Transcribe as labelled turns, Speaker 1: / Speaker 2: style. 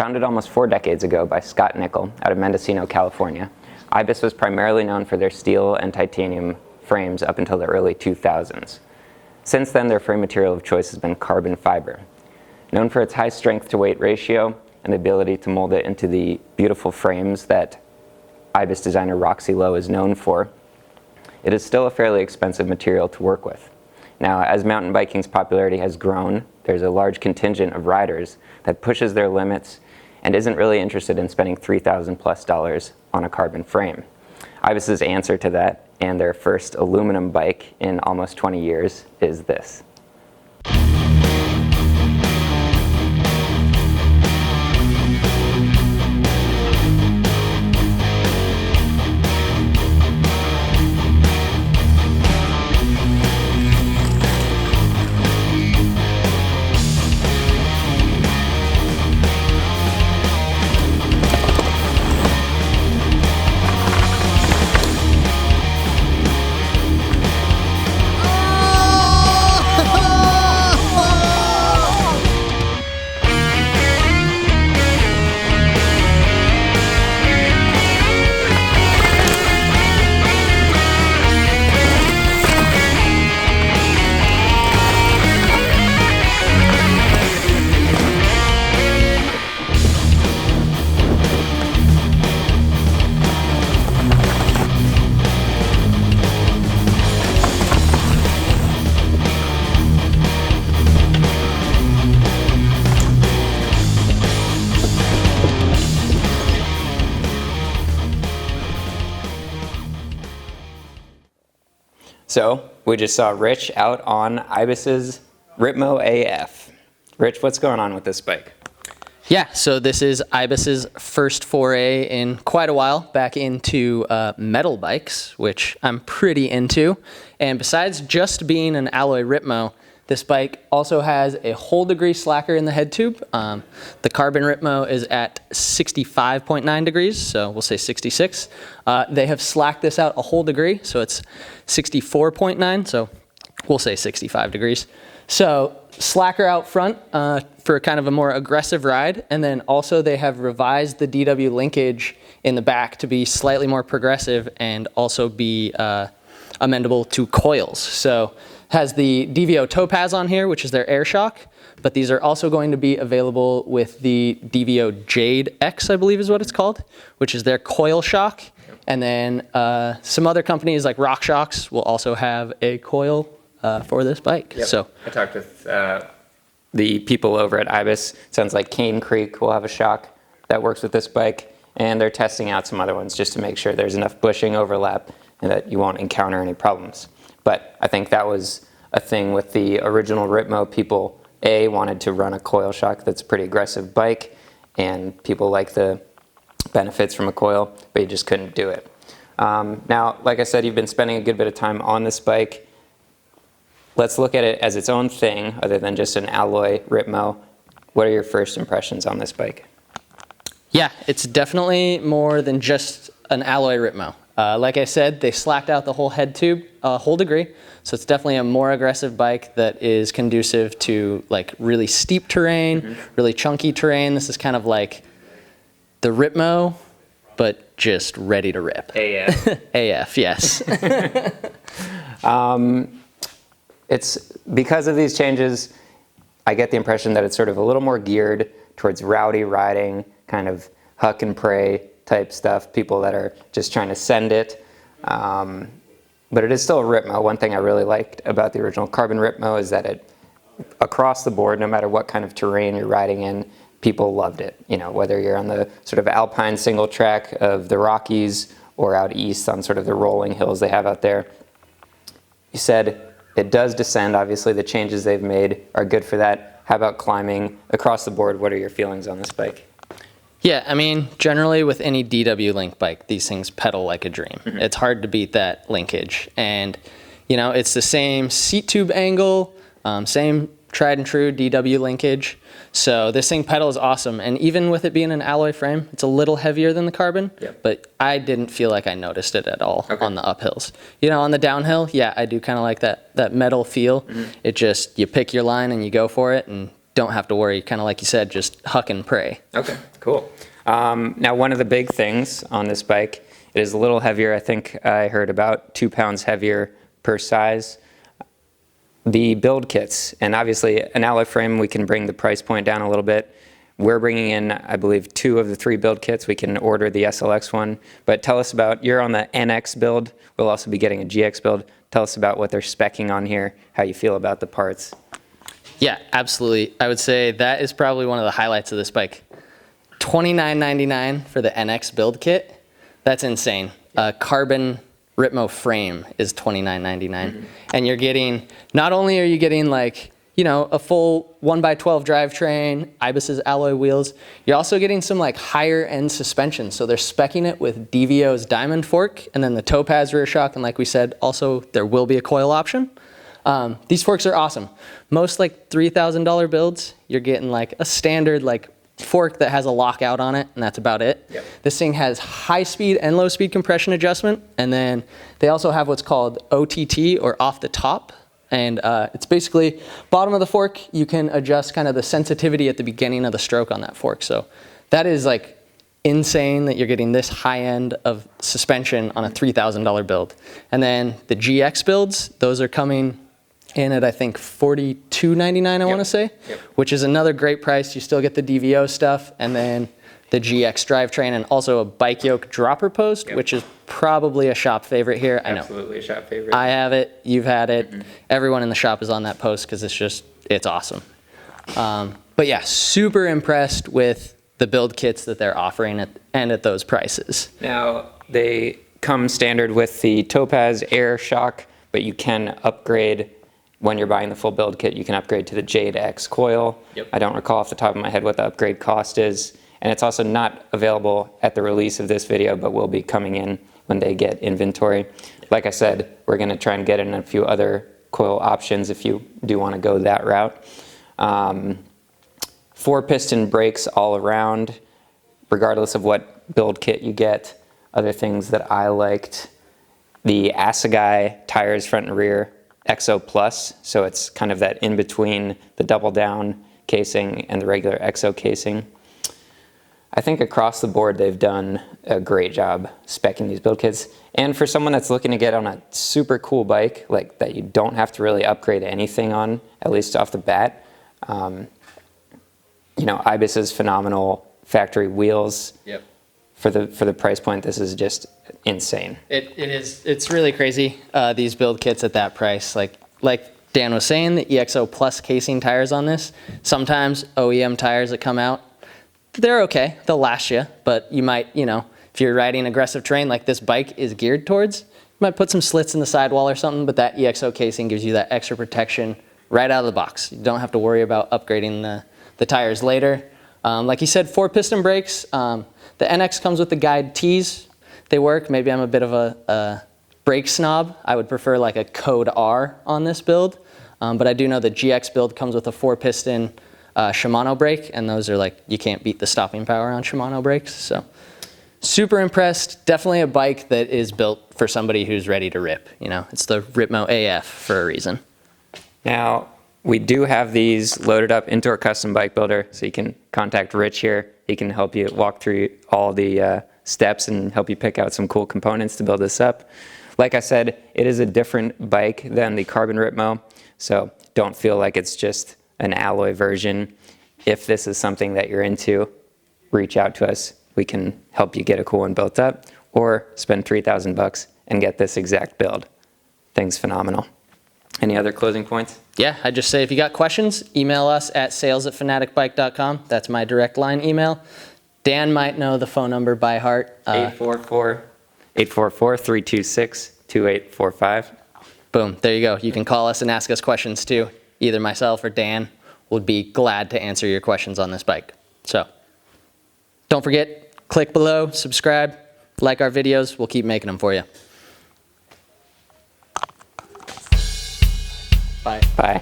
Speaker 1: Founded almost 4 decades ago by Scott Nickel out of Mendocino, California, Ibis was primarily known for their steel and titanium frames up until the early 2000s. Since then, their frame material of choice has been carbon fiber. Known for its high strength to weight ratio and the ability to mold it into the beautiful frames that Ibis designer Roxy Lowe is known for, it is still a fairly expensive material to work with. Now, as mountain biking's popularity has grown, there's a large contingent of riders that pushes their limits and isn't really interested in spending $3,000+ on a carbon frame. Ibis's answer to that, and their first aluminum bike in almost 20 years, is this. So, we just saw Rich out on Ibis's Ripmo AF. Rich, what's going on with this bike?
Speaker 2: Yeah, so this is Ibis's first foray in quite a while back into metal bikes, which I'm pretty into. And besides just being an alloy Ripmo, this bike also has a whole degree slacker in the head tube. The carbon Ripmo is at 65.9 degrees, so we'll say 66. They have slacked this out a whole degree, so it's 64.9, so we'll say 65 degrees. So slacker out front for kind of a more aggressive ride, and then also they have revised the DW linkage in the back to be slightly more progressive and also be amendable to coils. So has the DVO Topaz on here, which is their air shock, but these are also going to be available with the DVO Jade X, I believe is what it's called, which is their coil shock. And then some other companies like RockShox will also have a coil for this bike.
Speaker 1: Yep.
Speaker 2: So
Speaker 1: I talked with the people over at Ibis. It sounds like Cane Creek will have a shock that works with this bike, and they're testing out some other ones just to make sure there's enough bushing overlap and that you won't encounter any problems. But I think that was a thing with the original Ripmo. People, A, wanted to run a coil shock that's a pretty aggressive bike, and people like the benefits from a coil, but you just couldn't do it. Now, like I said, you've been spending a good bit of time on this bike. Let's look at it as its own thing, other than just an alloy Ripmo. What are your first impressions on this bike?
Speaker 2: yeah, it's definitely more than just an alloy Ripmo. Like I said, they slacked out the whole head tube a whole degree, so it's definitely a more aggressive bike that is conducive to like really steep terrain, really chunky terrain. This is kind of like the Ripmo, but just ready to rip.
Speaker 1: AF.
Speaker 2: AF, yes.
Speaker 1: It's because of these changes, I get the impression that it's sort of a little more geared towards rowdy riding, kind of huck and pray type stuff, people that are just trying to send it. But it is still a Ripmo. One thing I really liked about the original carbon Ripmo is that it, across the board, no matter what kind of terrain you're riding in, people loved it. You know, whether you're on the sort of alpine single track of the Rockies or out east on sort of the rolling hills they have out there. You said it does descend. Obviously, the changes they've made are good for that. How about climbing across the board? What are your feelings on this bike?
Speaker 2: Yeah, I mean, generally with any DW link bike, these things pedal like a dream. It's hard to beat that linkage. And, you know, it's the same seat tube angle, same tried and true DW linkage. So this thing pedals awesome. And even with it being an alloy frame, it's a little heavier than the carbon, but I didn't feel like I noticed it at all on the uphills. You know, on the downhill, yeah, I do kind of like that metal feel. It just, you pick your line and you go for it, and don't have to worry, kind of like you said, just huck and pray.
Speaker 1: Okay, cool. Now, one of the big things on this bike, it is a little heavier. I think I heard about 2 pounds heavier per size. The build kits, and obviously an alloy frame, we can bring the price point down a little bit. We're bringing in, I believe, 2 of the 3 build kits. We can order the SLX one, but tell us about, you're on the NX build. We'll also be getting a GX build. Tell us about what they're speccing on here, how you feel about the parts.
Speaker 2: Yeah, absolutely. I would say that is probably one of the highlights of this bike. $29.99 for the NX build kit. That's insane. Carbon Ripmo frame is $29.99. And you're getting, not only are you getting like, you know, a full 1x12 drivetrain, Ibis's alloy wheels, you're also getting some like higher end suspension. So they're speccing it with DVO's diamond fork and then the topaz rear shock. And like we said, also there will be a coil option. These forks are awesome. Most like $3,000 builds, you're getting like a standard like fork that has a lockout on it, and that's about it. Yep. This thing has high speed and low speed compression adjustment, and then they also have what's called OTT, or off the top, and it's basically bottom of the fork, you can adjust kind of the sensitivity at the beginning of the stroke on that fork. So that is like insane that you're getting this high end of suspension on a $3,000 build. And then the GX builds, those are coming in at, I think, $42.99, I want to say, which is another great price. You still get the DVO stuff, and then the GX drivetrain, and also a bike yoke dropper post, which is probably a shop favorite here.
Speaker 1: Absolutely a shop favorite.
Speaker 2: I have it. You've had it. Everyone in the shop is on that post because it's awesome. But yeah, super impressed with the build kits that they're offering and at those prices.
Speaker 1: Now, they come standard with the Topaz Air shock, but you can upgrade. When you're buying the full build kit, you can upgrade to the Jade X coil. I don't recall off the top of my head what the upgrade cost is. And it's also not available at the release of this video, but will be coming in when they get inventory. Like I said, we're going to try and get in a few other coil options if you do want to go that route. 4-piston brakes all around, regardless of what build kit you get. Other things that I liked, the Assegai tires front and rear, Exo Plus, so it's kind of that in between the double down casing and the regular Exo casing. I think across the board they've done a great job speccing these build kits. And for someone that's looking to get on a super cool bike, like that you don't have to really upgrade anything on, at least off the bat, you know, Ibis's phenomenal factory wheels. For the price point, this is just insane.
Speaker 2: It is. It's really crazy, these build kits at that price. Like Dan was saying, the EXO Plus casing tires on this, sometimes OEM tires that come out, they're okay. They'll last you, but you might, you know, if you're riding aggressive terrain like this bike is geared towards, you might put some slits in the sidewall or something, but that EXO casing gives you that extra protection right out of the box. You don't have to worry about upgrading the tires later. Like you said, 4-piston brakes. The NX comes with the guide T's. They work. Maybe I'm a bit of a brake snob. I would prefer like a code R on this build. But I do know the GX build comes with a 4-piston Shimano brake, and those are like, you can't beat the stopping power on Shimano brakes. So super impressed. Definitely a bike that is built for somebody who's ready to rip. You know, it's the Ripmo AF for a reason.
Speaker 1: Now, we do have these loaded up into our custom bike builder, so you can contact Rich here. He can help you walk through all the steps and help you pick out some cool components to build this up. Like I said, it is a different bike than the Carbon Ripmo, so don't feel like it's just an alloy version. If this is something that you're into, reach out to us. We can help you get a cool one built up, or spend $3,000 and get this exact build. Thing's phenomenal. Any other closing points?
Speaker 2: Yeah, I'd just say if you got questions, email us at sales@fanatikbike.com. That's my direct line email. Dan might know the phone number by heart.
Speaker 1: 844-326-2845.
Speaker 2: Boom, there you go. You can call us and ask us questions too. Either myself or Dan would be glad to answer your questions on this bike. So don't forget, click below, subscribe, like our videos. We'll keep making them for you. Bye.
Speaker 1: Bye.